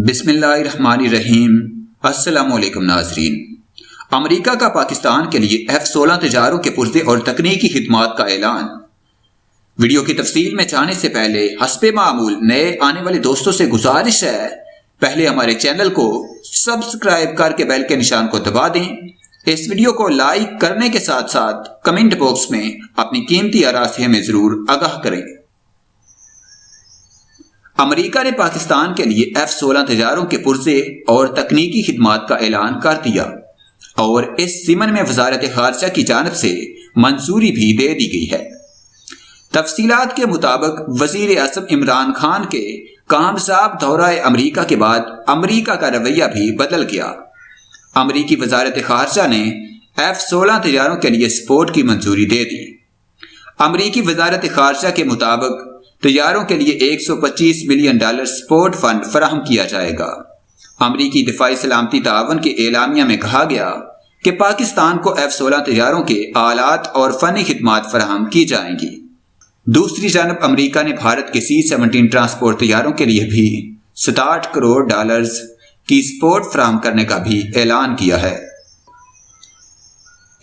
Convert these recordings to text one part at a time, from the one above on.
بسم اللہ الرحمن الرحیم۔ السلام علیکم ناظرین۔ امریکہ کا پاکستان کے لیے F-16 طیاروں کے پرزے اور تکنیکی خدمات کا اعلان۔ ویڈیو کی تفصیل میں جانے سے پہلے حسب معمول نئے آنے والے دوستوں سے گزارش ہے پہلے ہمارے چینل کو سبسکرائب کر کے بیل کے نشان کو دبا دیں۔ اس ویڈیو کو لائک کرنے کے ساتھ ساتھ کمنٹ باکس میں اپنی قیمتی آراء سے ہمیں ضرور آگاہ کریں۔ امریکہ نے پاکستان کے لیے F-16 طیاروں کے پرزے اور تکنیکی خدمات کا اعلان کر دیا اور اس ضمن میں وزارت خارجہ کی جانب سے منظوری بھی دے دی گئی ہے۔ تفصیلات کے مطابق وزیر اعظم عمران خان کے کامیاب دورہ امریکہ کے بعد امریکہ کا رویہ بھی بدل گیا۔ امریکی وزارت خارجہ نے F-16 طیاروں کے لیے سپورٹ کی منظوری دے دی۔ امریکی وزارت خارجہ کے مطابق طیاروں کے لیے $125 ملین سپورٹ فنڈ فراہم کیا جائے گا۔ امریکی دفاعی سلامتی تعاون کے اعلامیہ میں کہا گیا کہ پاکستان کو F-16 طیاروں کے آلات اور فنی خدمات فراہم کی جائیں گی۔ دوسری جانب امریکہ نے بھارت کے C-17 ٹرانسپورٹ طیاروں کے لیے بھی $67 کروڑ کی سپورٹ فراہم کرنے کا بھی اعلان کیا ہے۔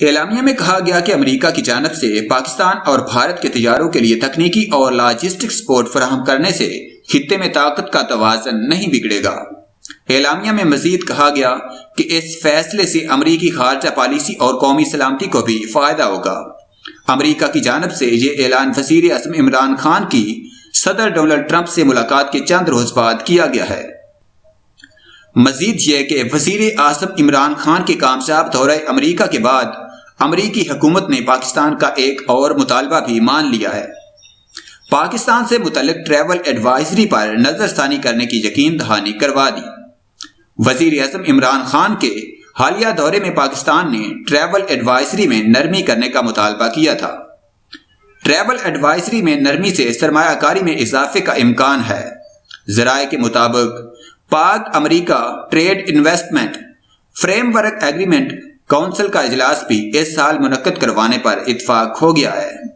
اعلامیہ میں کہا گیا کہ امریکہ کی جانب سے پاکستان اور بھارت کے طیاروں کے لیے تکنیکی اور لاجسٹک سپورٹ فراہم کرنے سے خطے میں طاقت کا توازن نہیں بگڑے گا۔ اعلامیہ میں مزید کہا گیا کہ اس فیصلے سے امریکی خارجہ پالیسی اور قومی سلامتی کو بھی فائدہ ہوگا۔ امریکہ کی جانب سے یہ اعلان وزیر اعظم عمران خان کی صدر ڈونلڈ ٹرمپ سے ملاقات کے چند روز بعد کیا گیا ہے۔ مزید یہ کہ وزیر اعظم عمران خان کے کامیاب دورہ امریکہ کے بعد امریکی حکومت نے پاکستان کا ایک اور مطالبہ بھی مان لیا ہے۔ پاکستان سے متعلق ٹریول ایڈوائزری پر نظر ثانی کرنے کی یقین دہانی کروا دی۔ وزیر اعظم عمران خان کے حالیہ دورے میں پاکستان نے ٹریول ایڈوائزری میں نرمی کرنے کا مطالبہ کیا تھا۔ ٹریول ایڈوائزری میں نرمی سے سرمایہ کاری میں اضافے کا امکان ہے۔ ذرائع کے مطابق پاک امریکہ trade investment framework agreement council کا اجلاس بھی اس سال منعقد کروانے پر اتفاق ہو گیا ہے۔